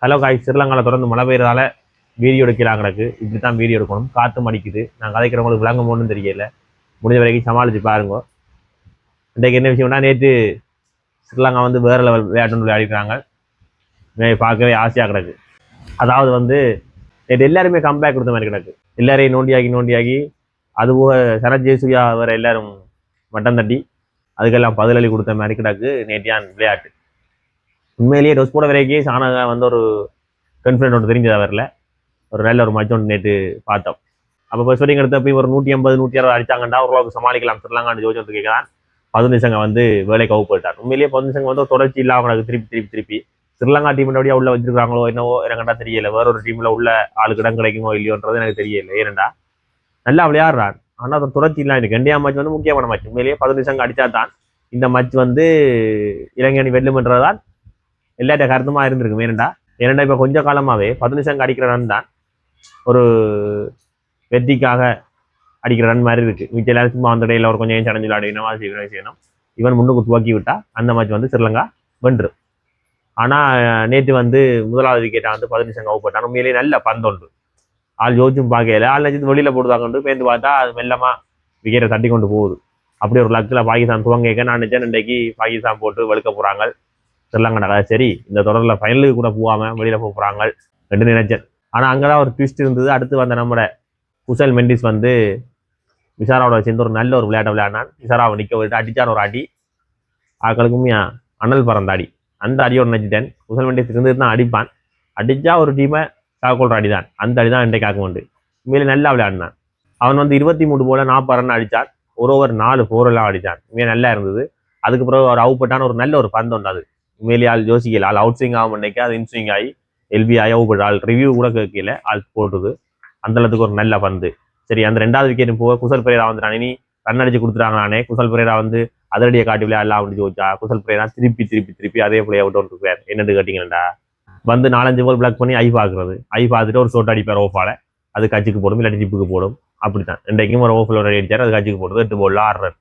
Hello காய் ஸ்ரீலங்காவில் தொடர்ந்து மழை பெய்யறதால வீடியோ எடுக்கலாம் கிடக்கு. இப்படி தான் வீடியோ எடுக்கணும். காற்று மடிக்குது. நான் கதைக்கிறவங்களுக்கு விளங்கணும்னு தெரியல. முடிஞ்ச வரைக்கும் சமாளித்து பாருங்க. இன்றைக்கு என்ன விஷயம்னா, நேற்று ஸ்ரீலங்கா வந்து வேறு லெவல் விளையாட்டு விளையாடிக்கிறாங்க. பார்க்கவே ஆசையாக கிடக்கு. அதாவது வந்து நேற்று எல்லாருமே கம்பேக் கொடுத்த மாதிரி கிடக்கு. எல்லாரையும் நோண்டியாகி அதுபோக சரத் ஜெயசூர்யா வேறு எல்லாரும் மட்டம் தட்டி அதுக்கெல்லாம் பதிலளி கொடுத்த மாதிரி கிடக்கு நேற்றையான் விளையாட்டு. உண்மையிலேயே டொஸ் போட வரைக்கும் சாணக வந்து ஒரு கான்ஃபிடென்ட் ஒன்று தெரிஞ்சதாக வரல. ஒரு நல்ல ஒரு மச்சம் ஒன்று நேற்று பார்த்தோம். அப்போ ஃபர்ஸ்ட் பேட்டிங் எடுத்த போய் ஒரு 180 160 அடிச்சாங்கண்டா ஓரளவுக்கு சமாளிக்கலாம் ஸ்ரீலங்கான்னு ஜோதிச்சு கேட்கலாம். 15 சங்க வந்து வேலை கவு போயிட்டார். உண்மையிலேயே 15 சங்க வந்து தொடர்ச்சி இல்லாமல் திருப்பி ஸ்ரீலங்கா டீம் வழியாக உள்ள வச்சிருக்காங்களோ என்னவோ எனக்கு கண்டா தெரியல. வேற ஒரு டீம்ல உள்ள ஆளுக்கு இடம் கிடைக்குமோ இல்லையோன்றது எனக்கு தெரியல. ஏனண்டா நல்லா விளையாடுறான், ஆனால் அது தொடர்ச்சி இல்லாம இருக்கு. இந்தியா மேட்ச் வந்து முக்கியமான மேட்ச். உண்மையிலேயே 15 சங்க அடிச்சா தான் இந்த மேட்ச் வந்து இலங்கை அணி வெல்லும்ன்றதான் எல்லாட்ட கருத்துமா இருந்திருக்கு. ஏனண்டா இப்போ கொஞ்ச காலமாகவே 15 சங்க அடிக்கிற ரன் தான் ஒரு வெற்றிக்காக அடிக்கிற ரன் மாதிரி இருக்கு. மிச்ச எல்லாரும் சும்மா அந்த இடையில ஒரு கொஞ்சம் சடஞ்சு விளையாடுவோம் செய்யணும். இவன் முன்னுக்கு துவக்கி விட்டா அந்த மேட்ச் வந்து ஸ்ரீலங்கா வென்று. ஆனால் நேற்று வந்து முதலாவது விக்கெட்டை வந்து 15 சங்க அவுட் போட்டான். உண்மையிலேயே நல்ல பந்தொன்று. ஆள் யோசிச்சும் பார்க்கல. ஆள் நினைச்சு வெளியில போடுவாங்க பேருந்து பார்த்தா அது மெல்லமா விக்கெட்டை தட்டி கொண்டு போகுது. அப்படி ஒரு லக்கில் பாகிஸ்தான் துவங்க நான் நினைச்சேன் இன்றைக்கு பாகிஸ்தான் போட்டு வெளுக்க போறாங்க ஸ்ரீலங்கா. சரி, இந்த தொடரில் ஃபைனலுக்கு கூட போகாம வெளியில போறாங்க ரெண்டு நினைச்சேன். ஆனால் அங்கதான் ஒரு ட்விஸ்ட் இருந்தது. அடுத்து வந்த நம்ம குசல் மெண்டிஸ் வந்து விசாராவோட சேர்ந்து ஒரு நல்ல ஒரு விளையாட்டை விளையாடினான். விசாராவை நிற்க விட்டு அடிச்சான் ஒரு அடி. ஆக்களுக்குமே அனல் பறந்த அடி. அந்த அடியோடு நினைச்சிட்டேன். குசல் மெண்டிஸ் இருந்து தான் அடிப்பான். அடிச்சா ஒரு டீமை தாக்கொள்ற அடிதான். அந்த அடிதான் இன்றைக்கு ஆக்க உண்டு. உண்மையிலே நல்லா விளையாடினான். அவன் வந்து 23 போல 40 ரன் அடிச்சான். ஒரு ஓவர் 4 4 எல்லாம் அடிச்சான். உண்மையாக நல்லா இருந்தது. அதுக்கு பிறகு அவர் அவுட் பட்டான ஒரு நல்ல ஒரு பந்து உண்டாது. உண்மையிலேயே ஆள் யோசிக்கல. ஆள் அவுட் ஸ்விங் ஆகும் இன்னைக்கு அது இன்ஸ்விங் ஆகி எல்பி ஆகி அவுட் பட்டு ஆள் ரிவ்யூ கூட கேட்கல. ஆள் போட்டுது அந்த அளவுக்கு ஒரு நல்ல பந்து. சரி, அந்த 2வது விக்கெட் போக குசல் பிரேரா வந்துட்டான். இனி ரன் அடிச்சு கொடுத்துட்டாங்களானே. குசல் பிரேரா வந்து அதிரடியை காட்டி விளையாடலாம் அப்படின்னு யோசிச்சா குசல் பிரேரா திருப்பி அதே பிளே அவுட் ஒன்று இருக்கார். என்னன்னு கேட்டீங்கன்னா வந்து 4-5 பால் பிளாக் பண்ணி ஐ பார்க்கறது. ஐ பார்த்துட்டு ஒரு சோட் அடிப்பார் ஓஃபால. அது கட்சிக்கு போடும், இல்லாட்டி டிப்புக்கு போடும். அப்படித்தான் இன்றைக்கும் ஒரு ஓஃபில் ஒரு அடிச்சார். அது கட்சிக்கு போடுறது 8 பால் 6 ரன்.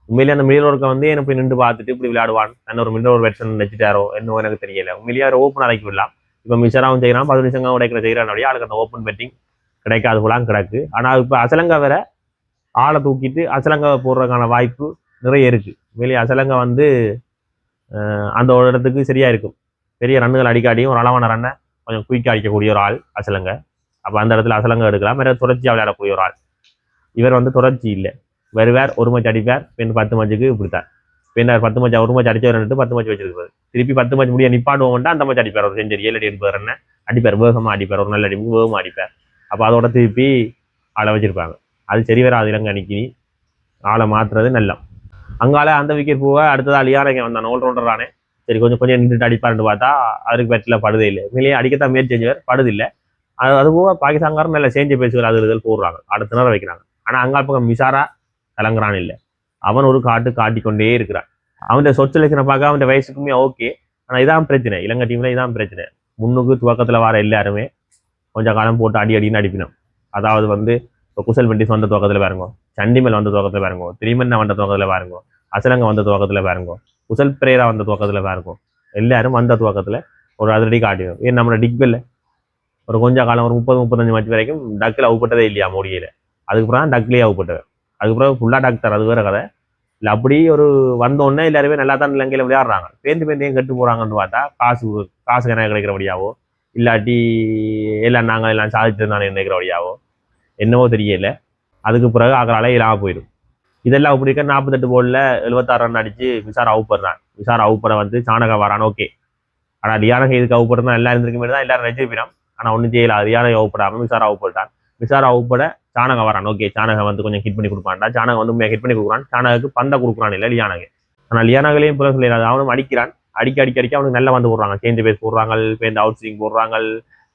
உண்மையிலேயே அந்த மிடில் ஓவருக்கு வந்து என்ன போய் நின்று பார்த்துட்டு இப்படி விளையாடுவான். என்ன ஒரு மிடில் ஓவர் பேட்ஸ்மேன் நினைச்சிட்டாரோ என்னவோ எனக்கு தெரியல. உண்மையிலேயே ஒரு ஓப்பன் அடைக்கி விடலாம். இப்போ மிஷராவும் செய்யறான், 15 சங்கம் உடைக்கிற செய்யறான். ஆளுக்கு அந்த ஓப்பன் பேட்டிங் கிடைக்காது போலாம் கிடக்கு. ஆனால் இப்போ அசலங்கா வேற ஆளை தூக்கிட்டு அசலங்கா போடுறதுக்கான வாய்ப்பு நிறைய இருக்கு. உண்மையிலேயே அசலங்கா வந்து அந்த ஒரு இடத்துக்கு சரியா இருக்கும். பெரிய ரன்னுகள் அடிக்காடியும் ஒரு அளவான ரன்னை கொஞ்சம் குயிக்காக அடிக்கக்கூடிய ஒரு ஆள் அசலங்க. அப்போ அந்த இடத்துல அசலங்க எடுக்கலாம். வேற தொடர்ச்சியாக விளையாடக்கூடிய ஒரு ஆள். இவர் வந்து தொடர்ச்சி இல்லை. வருவார், ஒரு மேட்ச் அடிப்பார், பின் 10 மேட்சுக்கு இப்படித்தான். பின்னர் 10 மேட்ச் ஒரு மேட்ச் அடிச்சவர் 10 மேட்ச் வச்சிருக்காரு. திருப்பி 10 மேட்ச் முடிய நிப்பாடுவோம்னா அந்த மேட்ச் அடிப்பார். ஒரு செஞ்சரி 7 அடி எடுப்பார். என்ன அடிப்பார், வேகமாக அடிப்பார். ஒரு நல்ல அடிப்பு வேகமாக அடிப்பார். அப்போ அதோட திருப்பி ஆளை வச்சிருப்பாங்க. அது சரி வராது இலங்கை அன்னைக்கு. ஆளை மாற்றுறது நல்லா. அங்கால அந்த விக்கெட் போக அடுத்ததாக லியானகே வந்தான். ஆல்ரவுண்டர் தானே. சரி, கொஞ்சம் நின்றுட்டு அடிப்பாருன்னு பார்த்தா அவருக்கு பேட்டில் படுதே இல்லை. உண்மையிலேயே அடிக்கத்தான் முயற்சி செஞ்சவர், படுது இல்லை. அது போக பாகிஸ்தான்காரன் நல்ல சேஞ்ச பேசுகள் அது இதில் போடுறாங்க. அடுத்த நேரம் வைக்கிறாங்க. ஆனால் அங்கால பக்கம் மிசாரா கலங்குறான் இல்லை. அவன் ஒரு காட்டிக்கொண்டே இருக்கிறான். அவன் சொட் செலக்ஷனை பார்க்க அவன் வயசுக்குமே ஓகே. ஆனால் இதான் பிரச்சனை. இலங்கை டீம்ல இதான் பிரச்சனை. முன்னுக்கு துவக்கத்தில் வர எல்லாருமே கொஞ்சம் காலம் போட்டு அடின்னு அடிப்பினோம். அதாவது வந்து இப்போ குசல் மெண்டிஸ் வந்த துவக்கத்தில் பாருங்க, சண்டிமல் வந்த துவக்கத்தில் பாருங்க, திரிமன்னா வந்த துவக்கத்தில் பாருங்க, அசலங்க வந்த துவக்கத்தில் பாருங்க, குசல் பிரேரா வந்த துவக்கத்தில் பாருங்க. எல்லாரும் வந்த துவக்கத்தில் ஒரு அதிரடி காட்டிடும். ஏன் நம்மளோட டிக்பெல்ல ஒரு கொஞ்சம் காலம் ஒரு 30-35 மேட்ச் வரைக்கும் டக்கில் அவுப்பட்டதே இல்லையா மோடியில். அதுக்கப்புறம் டக்லேயே அவுப்பட்டது. அதுக்கப்புறம் ஃபுல்லாக டாக்டர். அது வேற கதை இல்லை. அப்படி ஒரு வந்தோடனே எல்லாருமே நல்லா தான் இலங்கையில் விளையாடுறாங்க. பேந்தையும் கெட்டு போகிறாங்கன்னு பார்த்தா காசு கணக்கு கிடைக்கிறபடியாவோ இல்லாட்டி எல்லாம் நாங்கள் எல்லாம் சாதிச்சிருந்தானே நினைக்கிறபடியாவோ என்னவோ தெரியல. அதுக்கு பிறகு ஆகலால இல்லாமல் போயிடும். இதெல்லாம் அப்படி இருக்க 48 பால்ல 76 ரன் அடிச்சு விசாரா அவுப்படுறான். விசாரா அவுப்பட வந்து சாணக வரான். ஓகே, ஆனால் லியானகை இதுக்கு அவுப்படுறா எல்லாம் இருந்திருக்கு தான் எல்லாரும் நினைச்சிருப்பினோம். ஆனால் ஒன்றும் செய்யல. லியானகை அவுப்படாமல் விசாரா அவுப்பட்டான். விசாரா அவுப்பட சாணகம் வரான். ஓகே, சாணகம் வந்து கொஞ்சம் ஹிட் பண்ணி கொடுப்பான்டா. சாணகம் வந்து ஹிட் பண்ணி கொடுக்குறான். சாணகத்துக்கு பந்தை கொடுக்குறான் இல்லை லியானகை. ஆனால் லியானகளையும் பிறகு சொல்லிடாது. அவனும் அடிக்கிறான். அடிக்க அவனுக்கு நல்லா வந்து போடுறாங்க. சேஞ்ச் பேஸ் போடுறாங்க, பேருந்து அவுட் ஸ்விங் போடுறாங்க,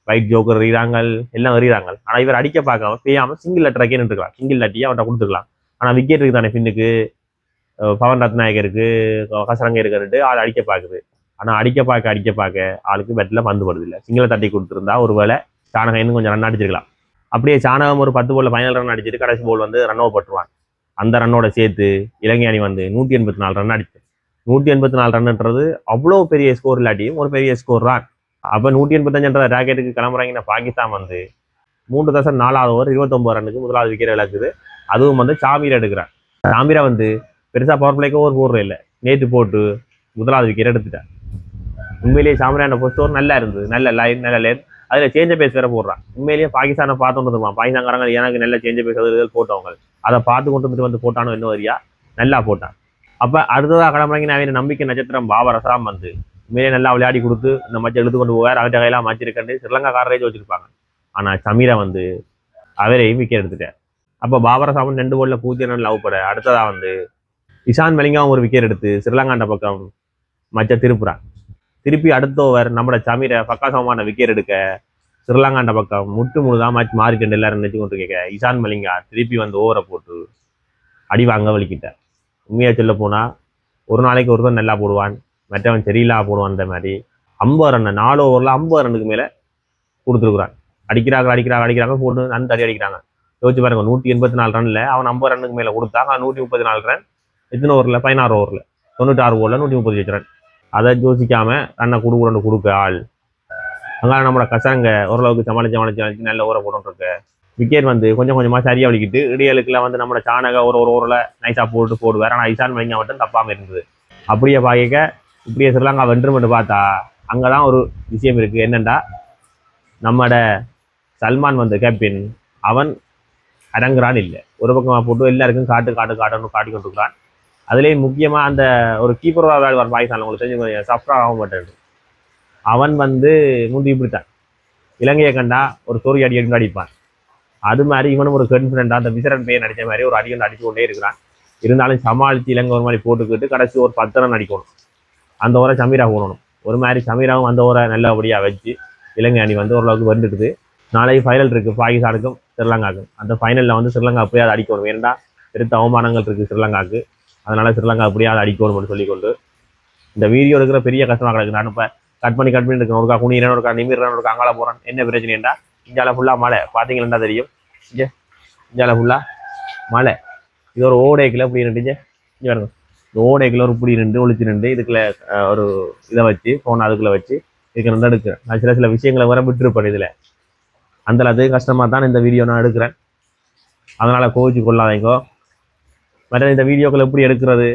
வைட் ஜோக்கர் எறிகிறாங்க, எல்லாம் எறிகிறாங்க. ஆனால் இவர் அடிக்க பார்க்காம செய்யாமல் சிங்கிள் லெட்டராக்கே நின்றுக்கலாம். சிங்கிள் லட்டியை அவன்கிட்ட கொடுத்துக்கலாம். ஆனால் விக்கெட் இருக்கு தானே பின்னுக்கு. பவன் ரத்நாயகருக்கு கசரங்க இருக்கிறது ஆள் அடிக்க பார்க்குது. ஆனால் அடிக்க பார்க்க ஆளுக்கு பெட்டில் பந்து படுது இல்லை. சிங்கிளை தட்டி கொடுத்துருந்தா ஒருவேளை சாணகம் இன்னும் கொஞ்சம் ரன் அடிச்சிருக்கலாம். அப்படியே சாணகம் ஒரு 10 பால்ல ஃபைனல் ரன் அடிச்சுட்டு கடைசி பால் வந்து ரன் ஓவர் பட்டுருவான். அந்த ரன்னோட சேர்த்து இலங்கை அணி வந்து 184 ரன் அடிச்சு. 184 ரன்ன்றது அவ்வளோ பெரிய ஸ்கோர் இல்லாட்டியும் ஒரு பெரிய ஸ்கோர் தான். அப்போ 185 ராக்கெட்டுக்கு கிளம்புறாங்கன்னா பாகிஸ்தான் வந்து 3.4 ஓவர் 29 ரன்னுக்கு முதலாவது விக்கெட் இழக்குது. அதுவும் வந்து சாமீர் எடுக்கிறான். சாமீரா வந்து பெருசா பவர் பிளேக்கு ஓவர் போடுற இல்லை, நேற்று போட்டு முதலாவது விக்கெட் எடுத்துட்டான். உண்மையிலேயே சாமரான ஃபர்ஸ்ட் ஓவர் நல்லா இருந்தது, நல்ல லைன் நல்ல லேன். அதில் சேஞ்ச பேஸ் வேற போடுறான். உண்மையிலேயே பாகிஸ்தானை பார்த்து வந்துருவான். பாகிஸ்தான்காரங்க எனக்கு நல்ல சேஞ்ச பேஸ் போட்டவங்க அதை பார்த்து கொண்டு வந்து போட்டானோ என்ன வரியா நல்லா போட்டான். அப்போ அடுத்ததாக கிளம்புறாங்க அவன் நம்பிக்கை நட்சத்திரம் பாபர் அசாம் வந்து உண்மையிலே நல்லா விளையாடி கொடுத்து இந்த மச்சை எடுத்து கொண்டு போவார். அவர்கிட்ட கையெல்லாம் மச்சிருக்கண்டு ஸ்ரீலங்காக்காரரே வச்சிருப்பாங்க. ஆனால் சமீரா வந்து அவரையும் விக்கெட் எடுத்துட்டார். அப்போ பாபர் அசாமும் 2 ball 0 லவ் பட அடுத்ததா வந்து இஷான் மலிங்காவும் ஒரு விக்கெட் எடுத்து ஸ்ரீலங்காண்ட பக்கம் மச்ச திருப்புறான். திருப்பி அடுத்த ஓவர் நம்மளோட சமீரை பக்காசமான விக்கெட் எடுக்க ஸ்ரீலங்காண்ட பக்கம் முழுதான் மேட்ச் மாறிட்டு எல்லாரும் நினைச்சு கொண்டு கேட்க இஷான் மலிங்கா திருப்பி வந்து ஓவரை போட்டு அடி வாங்க வலிக்கிட்டார். உண்மையா சொல்ல போனா ஒரு நாளைக்கு ஒருத்தன் நல்லா போடுவான், மற்றவன் சரியில்லா போடுவான். அந்த மாதிரி 50 ரன் 4 ஓவரில் 50 ரன்னுக்கு மேலே கொடுத்துருக்குறான். அடிக்கிறாங்க போட்டு அந்த அடி அடிக்கிறாங்க. யோசிச்சு பாருங்க, 184 ரன்ல அவன் 50 ரன்னுக்கு மேலே கொடுத்தாங்க. 134 ரன் எத்தனை ஓவரில் 16 ஓவரில் 96 ஓவரில் 138 ரன். அதை யோசிக்காம ரன்னை கொடுக்க ஆள் அங்கே நம்மளோட கசங்க ஓரளவுக்கு சமாளிச்சு நல்ல ஓவரை போட்டுருக்கு. விக்கெட் வந்து கொஞ்சம் கொஞ்சமாக சரியாக வலிக்கிட்டு இடையலுக்குலாம் வந்து நம்மளோட சாணக ஒரு ஓவரில் நைஸாக போடுவார். ஆனால் இஷான் மலிங்கா மட்டும் தப்பாமல் இருந்தது. அப்படியே பாக்க இப்படியே ஸ்ரீலங்கா வென்றுமென்று பார்த்தா அங்கே தான் ஒரு விஷயம் இருக்குது. என்னென்னா நம்மட சல்மான் வந்து கேப்டன் அவன் அடங்குறான் இல்லை, ஒரு பக்கமாக போட்டு எல்லாருக்கும் காட்டுன்னு காட்டி கொண்டிருக்கிறான். அதுலேயும் முக்கியமாக அந்த ஒரு கீப்பராக விளையாடுவார் பாகிஸ்தான், உங்களுக்கு தெரிஞ்சு சஃப்ரா ஆக மாட்டேன். அவன் வந்து முந்தி இப்படித்தான் இலங்கையை கண்டா ஒரு சோரி அடி அடிப்பான். அது மாதிரி இவனும் ஒரு கான்ஃபிடென்ட்டாக அந்த விசரன் பேர் நடித்த மாதிரி ஒரு அடிக்கொண்டு அடிச்சு கொண்டே இருக்கிறான். இருந்தாலும் சமாளித்து இலங்கை ஒரு மாதிரி போட்டுக்கிட்டு கடைசி ஒரு 10 ரன் அடிக்கணும். அந்த ஓரை சமீரா போடணும். ஒரு மாதிரி சமீராவும் அந்த ஓரை நல்லபடியாக வச்சு இலங்கை அணி வந்து ஓரளவுக்கு வந்துடுது. நாளைக்கு ஃபைனல் இருக்குது பாகிஸ்தானுக்கும் ஸ்ரீலங்காவுக்கும். அந்த ஃபைனலில் வந்து ஸ்ரீலங்கா அப்படியாவது அடிக்கணும். ஏன்னா பெருத்த அவமானங்கள் இருக்குது ஸ்ரீலங்காவுக்கு. அதனால் ஸ்ரீலங்கா அப்படியாவது அடிக்கணும்னு சொல்லிக்கொண்டு இந்த வீடியோ இருக்கிற பெரிய கஷ்டமாக கிடக்கு. நான் இப்போ கட் பண்ணி இருக்கேன். ஒருக்கா குனிறேன், ஒருக்கா நிமிடுறேன், ஒருக்கா அங்கால போகிறேன். என்ன பிரச்சனைண்டா இந்தியாவில் ஃபுல்லாக மழை பார்த்தீங்கன்னா தெரியும். இந்தியாவில் ஃபுல்லாக மழை. இது ஒரு ஓடைக்கில் இப்படி நின்றுச்சு. இங்கே பாருங்க, இந்த ஓடைக்கில் ஒரு இப்படி நின்று ஒழிச்சு நின்று இதுக்குள்ள ஒரு இதை வச்சு ஃபோன் அதுக்குள்ளே வச்சு இதுக்கு நான் எடுக்கிறேன். நான் சில விஷயங்களை வர விட்டுருப்பேன். இதில் அந்த அது கஷ்டமாக தான் இந்த வீடியோ நான் எடுக்கிறேன். அதனால் கோவிச்சு கொள்ளாதீங்கோ. மற்ற இந்த வீடியோக்கள் எப்படி எடுக்கிறது,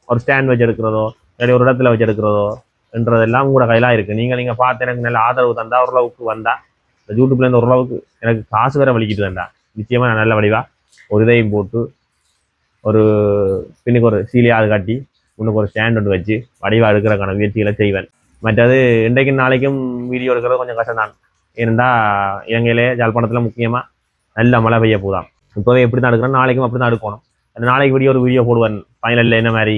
ஒரு ஸ்டாண்ட் வச்சு எடுக்கிறதோ இல்லாட்டி ஒரு இடத்துல வச்சு எடுக்கிறதோ என்றதெல்லாம் கூட கையிலாக இருக்குது. நீங்கள் பார்த்து எனக்கு நல்ல ஆதரவு தந்தால் ஓரளவுக்கு வந்தால் இந்த யூடியூப்லேருந்து ஓரளவுக்கு எனக்கு காசு வேற வலிக்கிட்டு தந்தா நிச்சயமாக நான் நல்ல வடிவாக ஒரு இதையும் போட்டு ஒரு பின்னுக்கு ஒரு சீலையாவது காட்டி முன்னுக்கு ஒரு ஸ்டாண்ட் ஒன்று வச்சு வடிவாக எடுக்கிறக்கான முயற்சிகளை செய்வேன். மற்றது இன்றைக்கும் நாளைக்கும் வீடியோ எடுக்கிறது கொஞ்சம் கஷ்டம் தான். ஏனெண்டா இலங்கையிலே ஜாழ்ப்பாணத்தில் முக்கியமாக நல்ல மழை பெய்ய போதாம். இப்போவே எப்படி தான் எடுக்கிறோம், நாளைக்கும் அப்படி தான் எடுக்கணும். அந்த நாளைக்கு ஒரு வீடியோ போடுவேன். ஃபைனலில் என்ன மாதிரி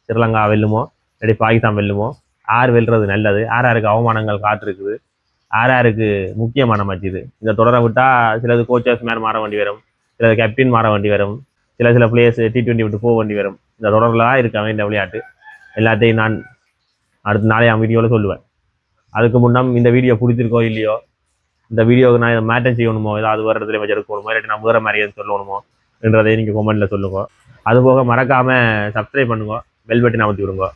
ஸ்ரீலங்கா வெல்லுமோ இல்லாட்டி பாகிஸ்தான் வெல்லுமோ, யார் வெல்றது நல்லது, யாருக்கு அவமானங்கள் காத்திருக்குது, யாருக்கு முக்கியமான மேட்ச் இது. இந்த தொடரை விட்டால் சிலது கோச்சர்ஸ் மேலே மாற வேண்டி வரும், சிலது கேப்டன் மாற வேண்டி வரும், சில பிளேயர்ஸ் T20 விட்டு போக வேண்டி வரும். இந்த தொடரில் தான் இருக்காங்க இந்த விளையாட்டு. எல்லாத்தையும் நான் அடுத்த நாளைய வீடியோவில் சொல்லுவேன். அதுக்கு முன்னம் இந்த வீடியோ பிடிச்சிருக்கோ இல்லையோ, இந்த வீடியோவுக்கு நான் இதை மேட்டன் செய்யணுமோ, ஏதாவது வேறு இடத்துல வச்சு எடுக்கணுமோ, இல்லாட்டி நான் வேறு மாதிரி எதுவும் சொல்லணுமோ என்றதை நீங்கள் கமெண்ட்டில் சொல்லுங்க. அதுபோக மறக்காமல் சப்ஸ்கிரைப் பண்ணுங்க, பெல் பட்டன் அமர்த்தி விடுங்க.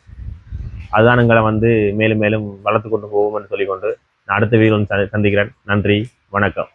அதுதான் எங்களை வந்து மேலும் மேலும் வளர்த்து கொண்டு போவோம்னு சொல்லிக்கொண்டு நான் அடுத்த வீடியோ சந்திக்கிறேன். நன்றி, வணக்கம்.